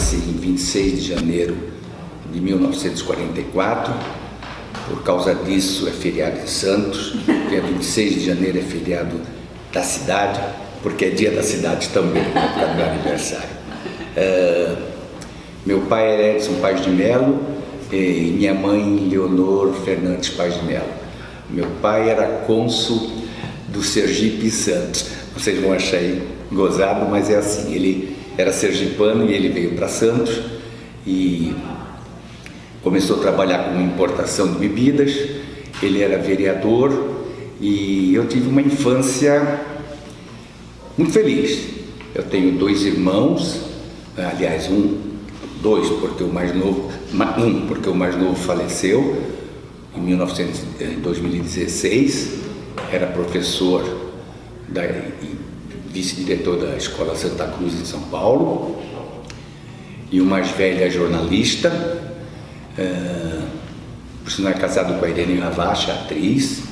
nasci em 26 de janeiro de 1944. Por causa disso é feriado de Santos. Dia 26 de janeiro é feriado da cidade, porque é dia da cidade também, né, por causa do meu aniversário. Meu pai era Edson Paz de Melo e minha mãe Leonor Fernandes Paz de Melo. Meu pai era cônsul do Sergipe em Santos. Vocês vão achar aí gozado, mas é assim, ele era sergipano e ele veio para Santos e começou a trabalhar com importação de bebidas. Ele era vereador e eu tive uma infância muito feliz. Eu tenho 2 irmãos, aliás, dois, porque o mais novo, porque o mais novo faleceu em 2016, era professor vice-diretor da Escola Santa Cruz em São Paulo, e o mais velho é jornalista, por sinal é casado com a Irene Ravache, atriz,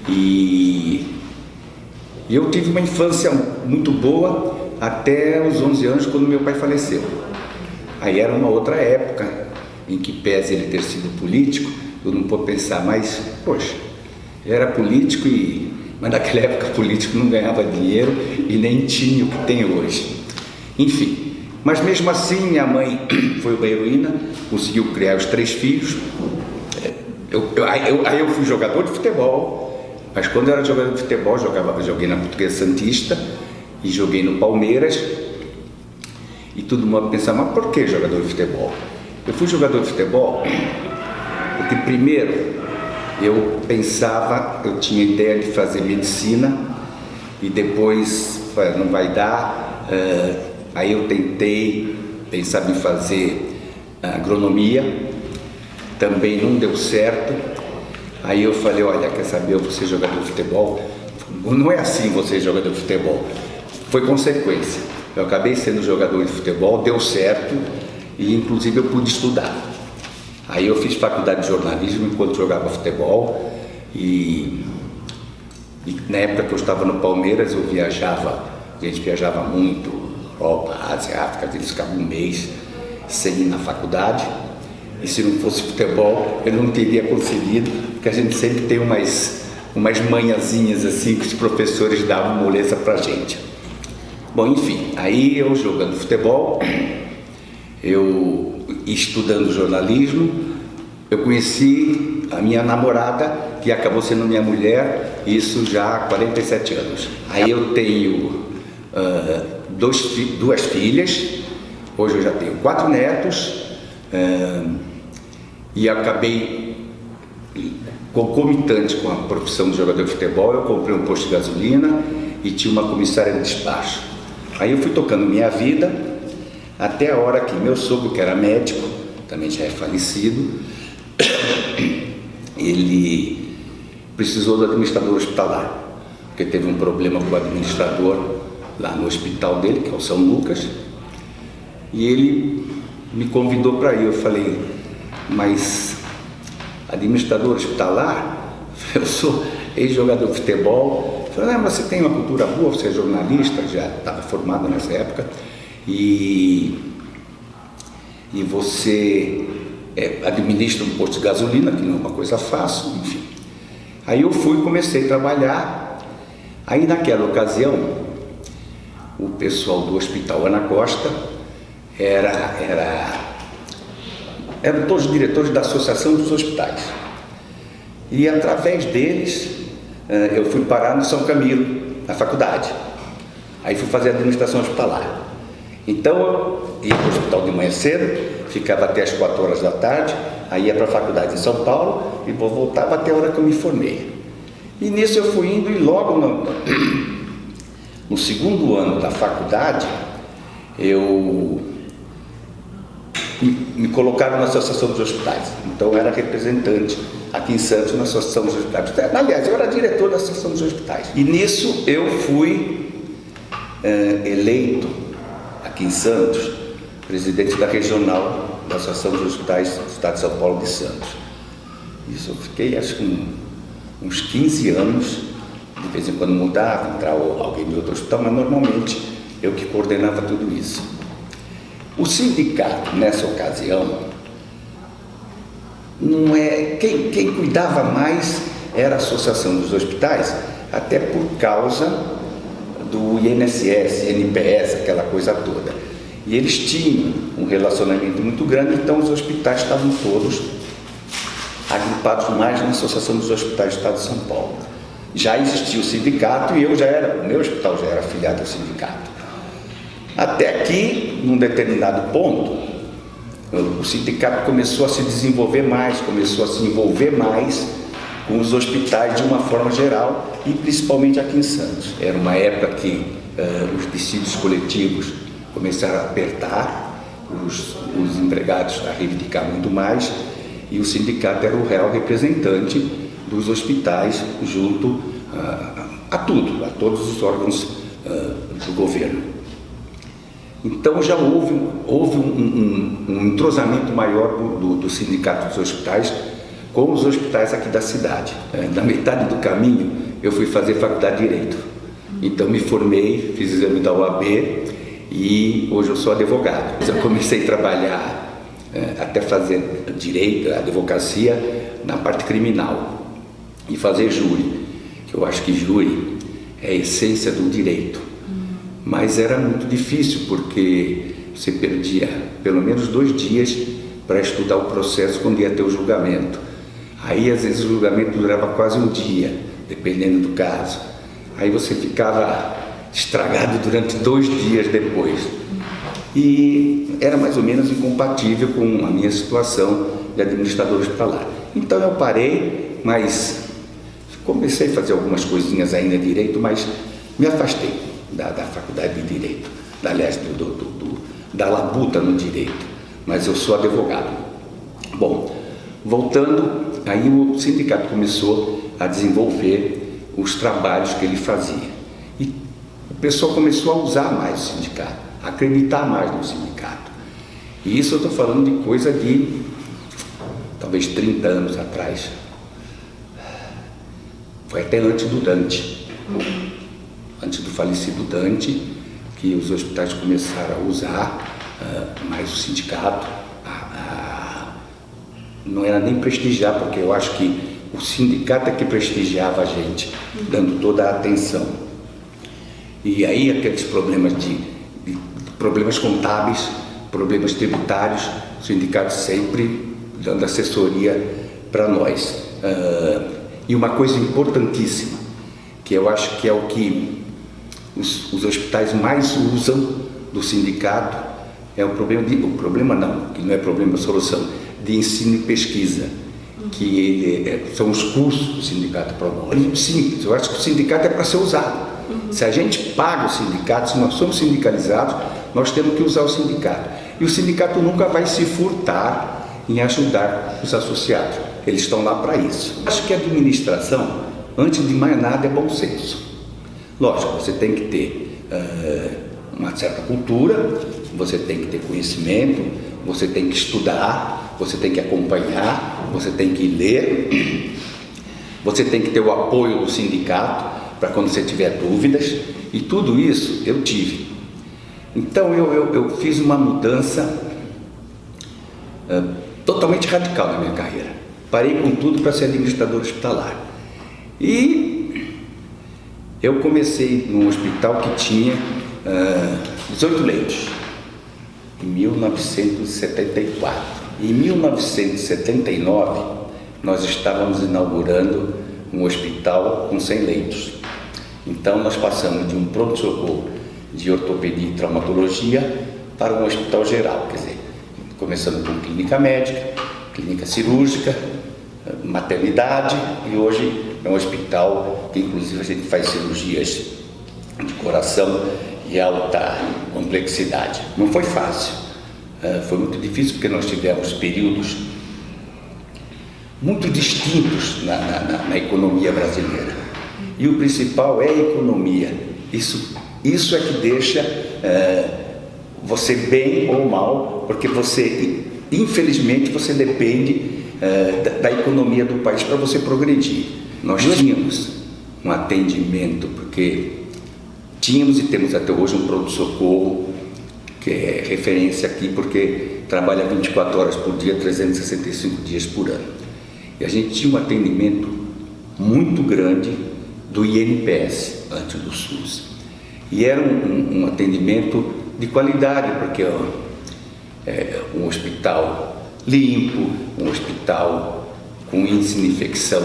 e eu tive uma infância muito boa até os 11 anos, quando meu pai faleceu. Aí era uma outra época, em que, pese ele ter sido político, eu não pude pensar, mas, poxa, ele era político, mas naquela época político não ganhava dinheiro e nem tinha o que tem hoje. Enfim, mas mesmo assim minha mãe foi uma heroína, conseguiu criar os 3 filhos. Aí eu fui jogador de futebol, mas quando eu era jogador de futebol, joguei na Portuguesa Santista e joguei no Palmeiras. E todo mundo pensava, mas por que jogador de futebol? Eu fui jogador de futebol porque primeiro eu pensava, eu tinha ideia de fazer medicina e depois não vai dar, aí eu pensava em fazer agronomia, também não deu certo. Aí eu falei, olha, quer saber, eu vou ser jogador de futebol. Não é assim você ser jogador de futebol, foi consequência. Eu acabei sendo jogador de futebol, deu certo e inclusive eu pude estudar. Aí eu fiz faculdade de jornalismo enquanto jogava futebol e na época que eu estava no Palmeiras eu viajava, a gente viajava muito, Europa, Ásia, África, a gente ficava um mês sem ir na faculdade e se não fosse futebol eu não teria conseguido, porque a gente sempre tem umas manhãzinhas assim que os professores davam moleza pra gente. Bom, enfim, aí eu jogando futebol, eu estudando jornalismo, eu conheci a minha namorada, que acabou sendo minha mulher, isso já há 47 anos. Aí eu tenho 2 filhas, hoje eu já tenho 4 netos, e acabei, concomitante com a profissão de jogador de futebol, eu comprei um posto de gasolina e tinha uma comissária de despacho. Aí eu fui tocando minha vida, até a hora que meu sogro, que era médico, também já é falecido, ele precisou do administrador hospitalar, porque teve um problema com o administrador lá no hospital dele, que é o São Lucas, e ele me convidou para ir. Eu falei, mas administrador hospitalar? Eu sou ex-jogador de futebol. Eu falei, mas você tem uma cultura boa, você é jornalista, já estava formado nessa época, e você administra um posto de gasolina, que não é uma coisa fácil, enfim. Aí eu fui e comecei a trabalhar. Aí naquela ocasião, o pessoal do Hospital Ana Costa eram todos diretores da Associação dos Hospitais. E através deles, eu fui parar no São Camilo, na faculdade. Aí fui fazer administração hospitalar. Então eu ia para o hospital de manhã cedo, ficava até as 4 horas da tarde, aí ia para a faculdade em São Paulo e voltava até a hora que eu me formei. E nisso eu fui indo e logo no 2º ano da faculdade, me colocaram na Associação dos Hospitais. Então eu era representante aqui em Santos na Associação dos Hospitais. Aliás, eu era diretor da Associação dos Hospitais. E nisso eu fui eleito aqui em Santos, presidente da regional da Associação dos Hospitais do Estado de São Paulo de Santos. Isso eu fiquei, acho que uns 15 anos, de vez em quando mudava, entrava alguém de outro hospital, mas normalmente eu que coordenava tudo isso. O sindicato, nessa ocasião, não é quem cuidava mais era a Associação dos Hospitais, até por causa do INSS, INPS, aquela coisa toda. E eles tinham um relacionamento muito grande, então os hospitais estavam todos agrupados mais na Associação dos Hospitais do Estado de São Paulo. Já existia o sindicato e o meu hospital já era afiliado ao sindicato. Até que, num determinado ponto, o sindicato começou a se desenvolver mais, começou a se envolver mais com os hospitais de uma forma geral e principalmente aqui em Santos. Era uma época que os tecidos coletivos começaram a apertar, os empregados a reivindicar muito mais e o sindicato era o real representante dos hospitais junto a todos os órgãos do governo. Então já houve um entrosamento maior do sindicato dos hospitais com os hospitais aqui da cidade. Na metade do caminho eu fui fazer faculdade de Direito. Então me formei, fiz exame da OAB e hoje eu sou advogado. Eu comecei a trabalhar até fazer direito, advocacia na parte criminal e fazer júri, que eu acho que júri é a essência do direito. Mas era muito difícil porque você perdia pelo menos 2 dias para estudar o processo quando ia ter o julgamento. Aí às vezes o julgamento durava quase um dia, dependendo do caso. Aí você ficava estragado durante 2 dias depois. E era mais ou menos incompatível com a minha situação de administrador hospitalar. Então eu parei, mas comecei a fazer algumas coisinhas ainda de direito, mas me afastei da faculdade de Direito, aliás, da labuta no Direito, mas eu sou advogado. Bom, voltando, aí o sindicato começou a desenvolver os trabalhos que ele fazia. E o pessoal começou a usar mais o sindicato, a acreditar mais no sindicato. E isso eu estou falando de coisa de talvez 30 anos atrás. Foi até antes do Dante. Antes do falecido Dante, que os hospitais começaram a usar mais o sindicato, não era nem prestigiar, porque eu acho que o sindicato é que prestigiava a gente, dando toda a atenção. E aí aqueles problemas problemas contábeis, problemas tributários, o sindicato sempre dando assessoria para nós. E uma coisa importantíssima, que eu acho que é o que os hospitais mais usam do sindicato, é o problema não, que não é problema, é solução, de ensino e pesquisa, que são os cursos que o sindicato promove. Simples, eu acho que o sindicato é para ser usado. Se a gente paga o sindicato, se nós somos sindicalizados, nós temos que usar o sindicato. E o sindicato nunca vai se furtar em ajudar os associados, eles estão lá para isso. Acho que a administração, antes de mais nada, é bom senso. Lógico, você tem que ter uma certa cultura, você tem que ter conhecimento, você tem que estudar, você tem que acompanhar, você tem que ler, você tem que ter o apoio do sindicato para quando você tiver dúvidas, e tudo isso eu tive. Então eu fiz uma mudança totalmente radical na minha carreira. Parei com tudo para ser administrador hospitalar. E eu comecei num hospital que tinha 18 leitos, em 1974. Em 1979, nós estávamos inaugurando um hospital com 100 leitos. Então, nós passamos de um pronto-socorro de ortopedia e traumatologia para um hospital geral, quer dizer, começando com clínica médica, clínica cirúrgica, maternidade, e hoje é um hospital que inclusive a gente faz cirurgias de coração e alta complexidade. Não foi fácil, foi muito difícil porque nós tivemos períodos muito distintos na economia brasileira. E o principal é a economia. Isso é que deixa você bem ou mal, porque infelizmente, você depende da economia do país para você progredir. Nós tínhamos um atendimento, porque tínhamos e temos até hoje um pronto-socorro que é referência aqui porque trabalha 24 horas por dia, 365 dias por ano. E a gente tinha um atendimento muito grande do INPS, antes do SUS. E era um atendimento de qualidade, porque um hospital limpo, um hospital com índice de infecção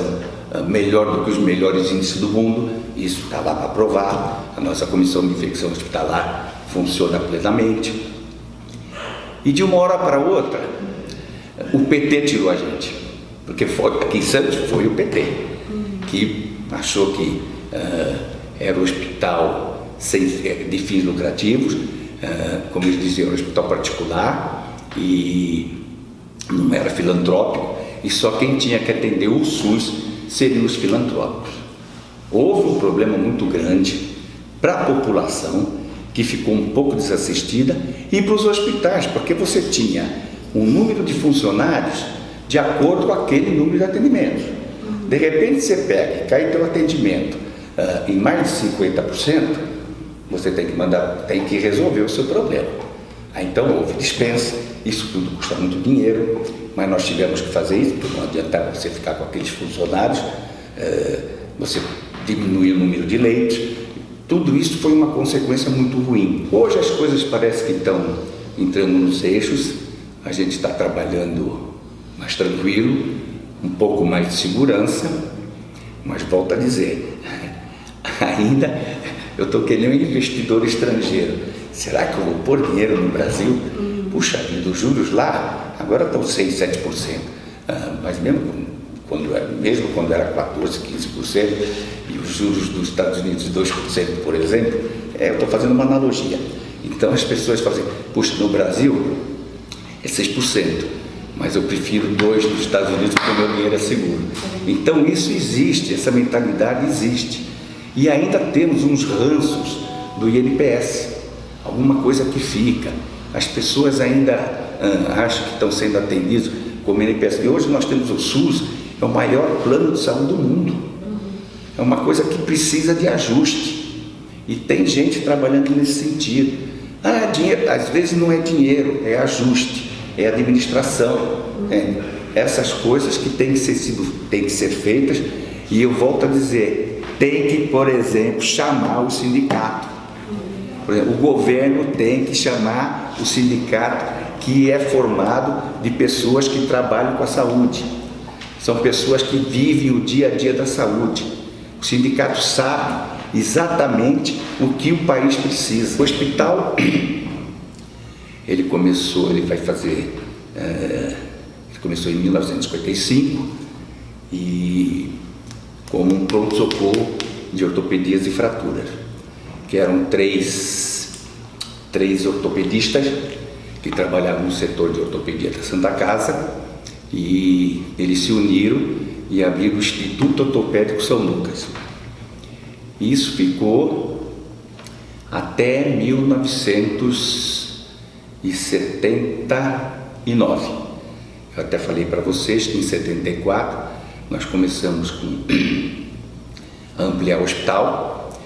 melhor do que os melhores índices do mundo. Isso está lá para provar. A nossa comissão de infecção hospitalar funciona plenamente. E de uma hora para outra, o PT tirou a gente, porque aqui em Santos foi o PT que achou que era um hospital de fins lucrativos, como eles diziam, era um hospital particular e não era filantrópico, e só quem tinha que atender o SUS seriam os filantrópicos. Houve um problema muito grande para a população, que ficou um pouco desassistida, e para os hospitais, porque você tinha um número de funcionários de acordo com aquele número de atendimentos. De repente você pega e cai teu atendimento em mais de 50%, você tem que resolver o seu problema. Então houve dispensa, isso tudo custa muito dinheiro, mas nós tivemos que fazer isso, porque não adianta você ficar com aqueles funcionários, você diminuir o número de leitos. Tudo isso foi uma consequência muito ruim. Hoje as coisas parecem que estão entrando nos eixos, a gente está trabalhando mais tranquilo, um pouco mais de segurança, mas volto a dizer, ainda eu estou querendo um investidor estrangeiro. Será que eu vou pôr dinheiro no Brasil? Puxa vida, os juros lá agora estão 6%, 7%, mas mesmo quando era 14%, 15%, e os juros dos Estados Unidos de 2%, por exemplo, eu estou fazendo uma analogia. Então as pessoas fazem, puxa, no Brasil é 6%, mas eu prefiro 2% dos Estados Unidos porque o meu dinheiro é seguro. Então isso existe, essa mentalidade existe. E ainda temos uns ranços do INPS, alguma coisa que fica. As pessoas ainda acham que estão sendo atendidos como INPS. E hoje nós temos o SUS, é o maior plano de saúde do mundo. É uma coisa que precisa de ajuste. E tem gente trabalhando nesse sentido. Dinheiro, às vezes não é dinheiro, é ajuste, é administração. Essas coisas que têm que ser feitas. E eu volto a dizer, tem que, por exemplo, chamar o sindicato. Por exemplo, o governo tem que chamar o sindicato, que é formado de pessoas que trabalham com a saúde. São pessoas que vivem o dia a dia da saúde. O sindicato sabe exatamente o que o país precisa. O hospital, ele começou em 1955 e como um pronto-socorro de ortopedias e fraturas, que eram três ortopedistas que trabalhavam no setor de ortopedia da Santa Casa, e eles se uniram e abriram o Instituto Ortopédico São Lucas. Isso ficou até 1979. Eu até falei para vocês que em 74 nós começamos a ampliar o hospital,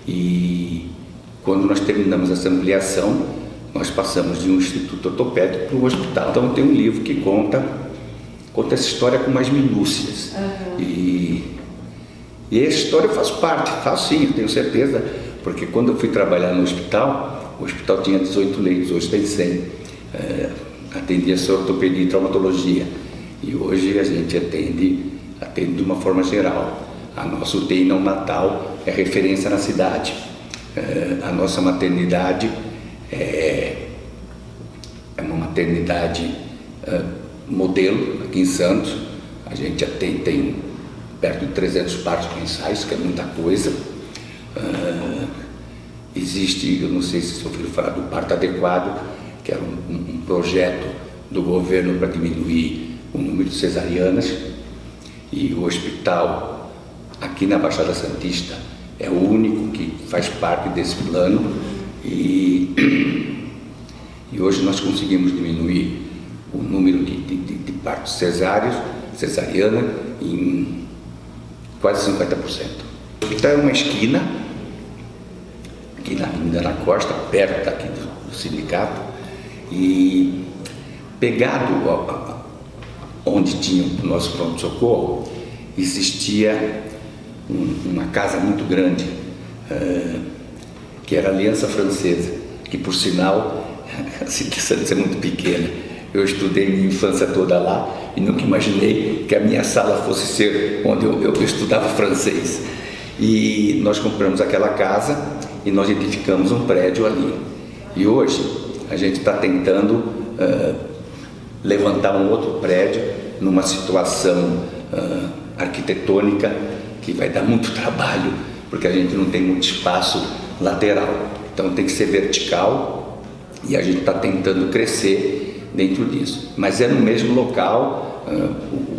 e quando nós terminamos essa ampliação, nós passamos de um instituto ortopédico para um hospital. Então tem um livro que conta essa história com mais minúcias. E essa história eu faço sim, eu tenho certeza, porque quando eu fui trabalhar no hospital, o hospital tinha 18 leitos, hoje tem 100. Atendia só ortopedia e traumatologia, e hoje a gente atende de uma forma geral. A nossa UTI neonatal é referência na cidade. A nossa maternidade é uma maternidade modelo aqui em Santos. A gente tem perto de 300 partos mensais, que é muita coisa. Existe, eu não sei se vocês ouviram falar do parto adequado, que era um projeto do governo para diminuir o número de cesarianas, e o hospital aqui na Baixada Santista é o único que faz parte desse plano, e hoje nós conseguimos diminuir o número de partos cesariana em quase 50%. O hospital é uma esquina aqui na Avenida da Costa, perto daqui do sindicato, e pegado onde tinha o nosso pronto-socorro, existia uma casa muito grande, que era a Aliança Francesa, que por sinal, assim, de ser muito pequena, eu estudei minha infância toda lá e nunca imaginei que a minha sala fosse ser onde eu estudava francês. E nós compramos aquela casa e nós edificamos um prédio ali. E hoje a gente está tentando levantar um outro prédio numa situação arquitetônica que vai dar muito trabalho, porque a gente não tem muito espaço lateral. Então tem que ser vertical e a gente está tentando crescer dentro disso. Mas é no mesmo local,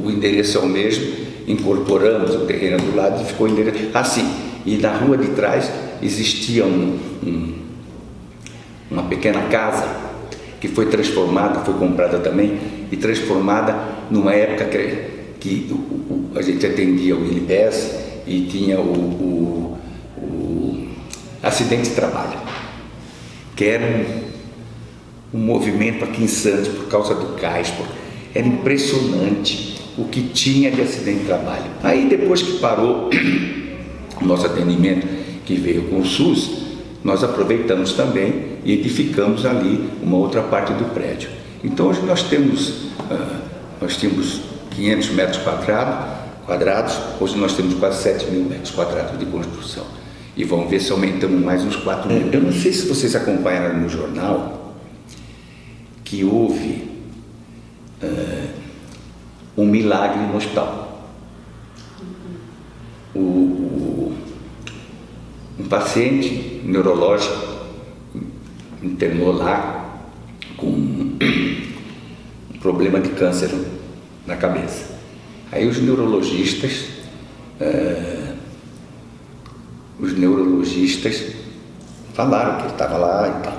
o endereço é o mesmo, incorporamos o terreno do lado e ficou o endereço. Assim, e na rua de trás existia uma pequena casa que foi transformada, foi comprada também e transformada numa época que a gente atendia o INPS e tinha o acidente de trabalho, que era um movimento aqui em Santos por causa do cais. Era impressionante o que tinha de acidente de trabalho. Aí depois que parou o nosso atendimento, que veio com o SUS, nós aproveitamos também e edificamos ali uma outra parte do prédio. Então hoje nós tínhamos 500 metros quadrados, hoje nós temos quase 7 mil metros quadrados de construção. E vamos ver se aumentamos mais uns 4 mil. Eu não sei se vocês acompanharam no jornal que houve um milagre no hospital. Um paciente neurológico internou lá com um problema de câncer na cabeça. Aí os neurologistas falaram que ele estava lá e tal.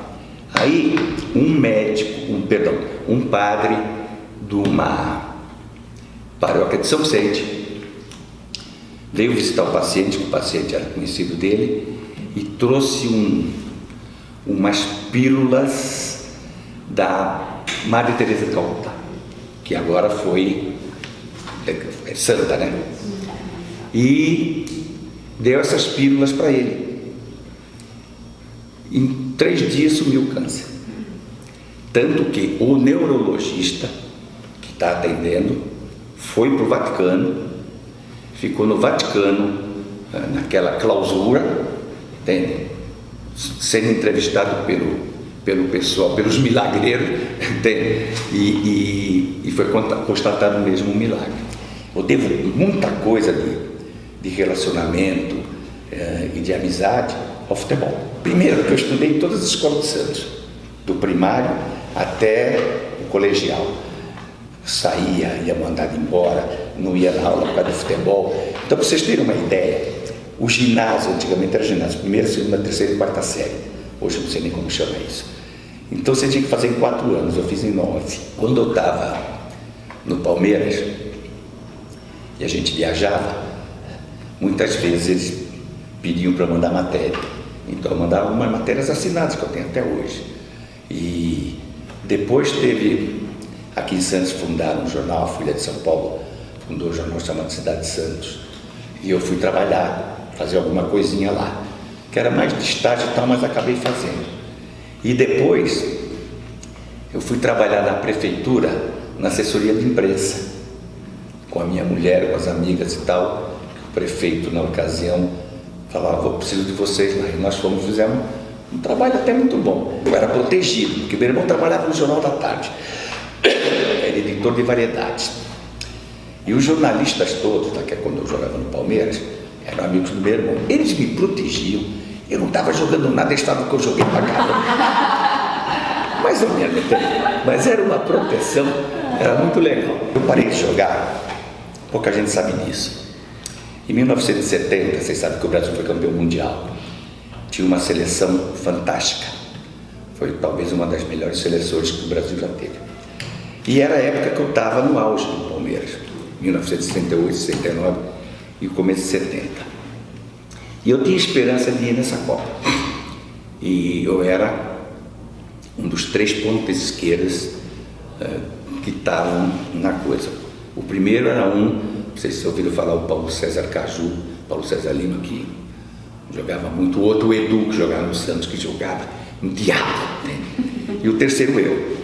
Aí um padre de uma paróquia de São Vicente veio visitar o paciente, que o paciente era conhecido dele, e trouxe umas pílulas da Madre Teresa de Calcutá, que agora é santa, né? E deu essas pílulas para ele. Em 3 dias sumiu o câncer. Tanto que o neurologista que está atendendo foi para o Vaticano, ficou no Vaticano, naquela clausura, entende? Sendo entrevistado pelo pessoal, pelos milagreiros, entende? E foi constatado mesmo um milagre. Eu devo muita coisa de relacionamento e de amizade ao futebol. Primeiro, que eu estudei em todas as escolas de Santos, do primário até o colegial. Saía, ia mandado embora, não ia na aula por causa do futebol. Então, para vocês terem uma ideia, o ginásio, antigamente era ginásio, primeira, segunda, terceira e quarta série. Hoje eu não sei nem como chama isso. Então você tinha que fazer em 4 anos, eu fiz em 9. Quando eu estava no Palmeiras e a gente viajava, muitas vezes eles pediam para mandar matéria. Então eu mandava umas matérias assinadas que eu tenho até hoje. E depois teve, aqui em Santos fundaram um jornal, a Folha de São Paulo fundou um jornal chamado Cidade de Santos. E eu fui trabalhar, fazer alguma coisinha lá, que era mais de estágio e tal, mas acabei fazendo. E depois eu fui trabalhar na prefeitura, na assessoria de imprensa, com a minha mulher, com as amigas e tal. O prefeito, na ocasião, falava: eu preciso de vocês lá. E nós fizemos um trabalho até muito bom. Eu era protegido, porque meu irmão trabalhava no Jornal da Tarde, era editor de variedades. E os jornalistas todos, que é quando eu jogava no Palmeiras, eram amigos do meu irmão. Eles me protegiam. Eu não estava jogando nada, eles estavam que eu joguei para cá. Mais ou menos, mas era uma proteção, era muito legal. Eu parei de jogar, pouca gente sabe disso. Em 1970, vocês sabem que o Brasil foi campeão mundial. Tinha uma seleção fantástica. Foi talvez uma das melhores seleções que o Brasil já teve. E era a época que eu estava no auge do Palmeiras, 1968, 69 e o começo de 70. E eu tinha esperança de ir nessa Copa. E eu era um dos 3 pontas esquerdas que estavam na coisa. O primeiro era não sei se vocês ouviram falar, o Paulo César Caju, Paulo César Lima, que jogava muito. O outro, o Edu, que jogava no Santos, que jogava um diabo, né? E o terceiro, eu.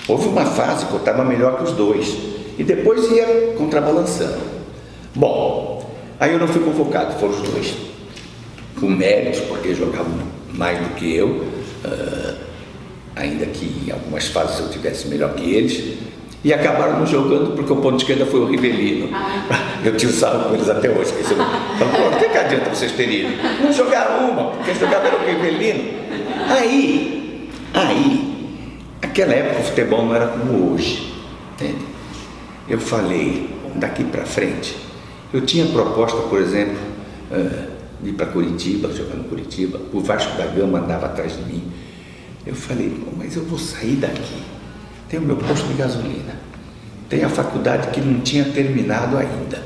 Houve uma fase que eu estava melhor que os dois, e depois ia contrabalançando. Bom, aí eu não fui convocado, foram os dois, com méritos, porque jogavam mais do que eu, ainda que em algumas fases eu tivesse melhor que eles, e acabaram não jogando porque o ponto de esquerda foi o Rivelino. Eu tiro sarro com eles até hoje. Então, o que adianta vocês terem ido? Não jogaram uma, porque eles jogavam era o Rivelino. Aí, naquela época o futebol não era como hoje, entende? Eu falei, daqui para frente, eu tinha proposta, por exemplo, de ir para Curitiba, jogar no Curitiba. O Vasco da Gama andava atrás de mim. Eu falei, mas eu vou sair daqui. Tem o meu posto de gasolina, tem a faculdade que não tinha terminado ainda.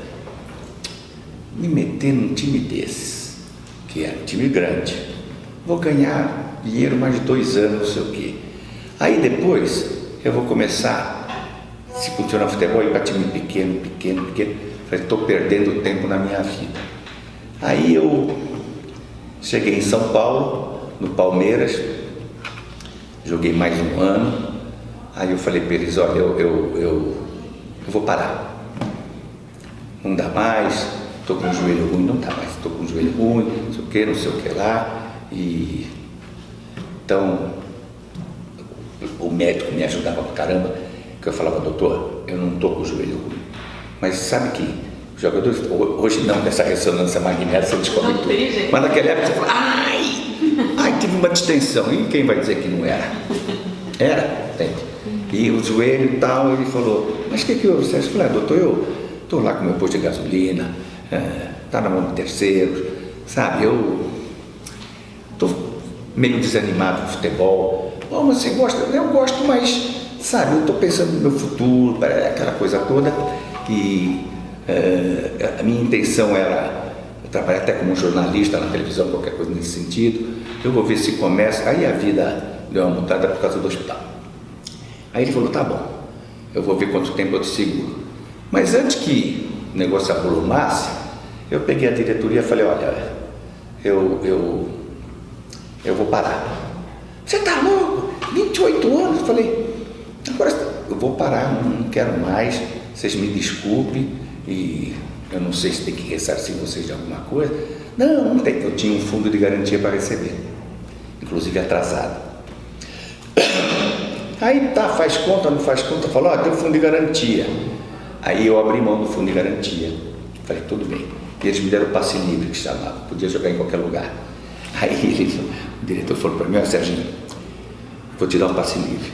Me meter num time desses, que era um time grande, vou ganhar dinheiro mais de 2 anos, não sei o quê. Aí depois eu vou começar, se continuar futebol, ir para time pequeno. Falei, estou perdendo tempo na minha vida. Aí eu cheguei em São Paulo, no Palmeiras, joguei mais um ano. Aí eu falei para eles, olha, eu vou parar, não dá mais, estou com o joelho ruim, não dá mais, estou com o joelho ruim, não sei o que lá. E então o médico me ajudava pra caramba, que eu falava, doutor, eu não estou com o joelho ruim, mas sabe que os jogadores, hoje não, dessa ressonância magnética, você descobre tudo, mas naquela época você fala, ai, tive uma distensão, e quem vai dizer que não era? Era, entende? E o joelho e tal, ele falou, mas o que houve? Eu falei, doutor, eu estou lá com meu posto de gasolina, está na mão de terceiros, sabe, eu estou meio desanimado com futebol. Oh, mas você gosta? Eu gosto, mas, sabe, eu estou pensando no meu futuro, aquela coisa toda, e a minha intenção era trabalhar até como jornalista na televisão, qualquer coisa nesse sentido. Eu vou ver se começa. Aí a vida deu uma mudada por causa do hospital. Aí ele falou, tá bom, eu vou ver quanto tempo eu te seguro. Mas antes que o negócio avolumasse, eu peguei a diretoria e falei, olha, eu vou parar. Você tá louco? 28 anos? Eu falei, agora eu vou parar, não quero mais, vocês me desculpem, e eu não sei se tem que ressarcir vocês de alguma coisa. Não tem, eu tinha um fundo de garantia para receber, inclusive atrasado. Aí tá, faz conta, não faz conta, falou, tem um fundo de garantia. Aí eu abri mão do fundo de garantia, falei, tudo bem. E eles me deram passe livre, que chamava, podia jogar em qualquer lugar. Aí o diretor falou para mim, Serginho, vou te dar um passe livre,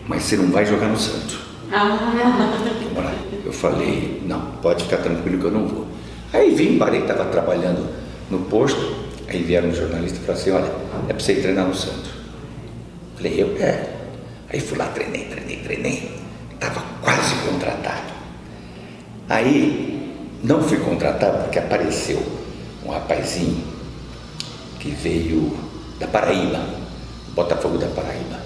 mas você não vai jogar no Santos. Eu falei, não, pode ficar tranquilo que eu não vou. Aí vim, parei, estava trabalhando no posto, aí vieram um jornalista e falaram assim, olha, é para você ir treinar no Santos. Falei, Aí fui lá, treinei, estava quase contratado. Aí não fui contratado porque apareceu um rapazinho que veio da Paraíba, Botafogo da Paraíba,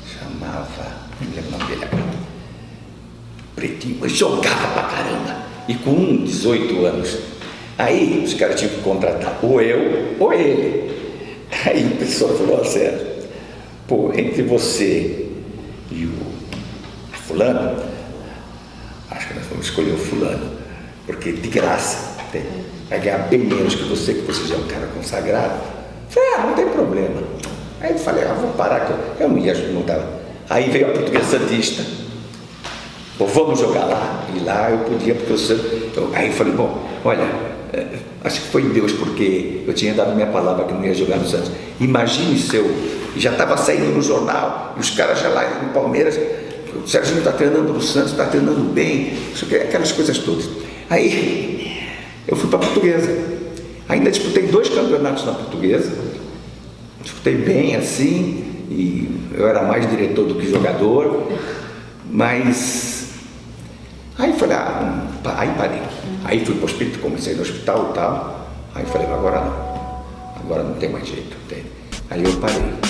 chamava, não lembro o nome dele agora, pretinho, mas jogava pra caramba, e com 18 anos. Aí os caras tinham que contratar ou eu ou ele. Aí o pessoal falou, sério, pô, entre você e o fulano, acho que nós vamos escolher o fulano, porque de graça, vai ganhar bem menos que você já é um cara consagrado. Falei, não tem problema. Aí eu falei, vou parar, que eu não ia mudar. Aí veio a Portuguesa Santista, pô, vamos jogar lá. E lá eu podia, porque aí eu falei, bom, olha, acho que foi Deus, porque eu tinha dado minha palavra que não ia jogar no Santos. Imagine se eu já estava saindo no jornal, e os caras já lá no Palmeiras, o Serginho está treinando no Santos, está treinando bem, aquelas coisas todas. Aí eu fui para a Portuguesa, ainda disputei 2 campeonatos na Portuguesa, disputei bem assim, e eu era mais diretor do que jogador, mas aí falei, aí parei, aí fui para o hospital, comecei no hospital e tal, aí falei, agora não tem mais jeito, entende? Aí eu parei.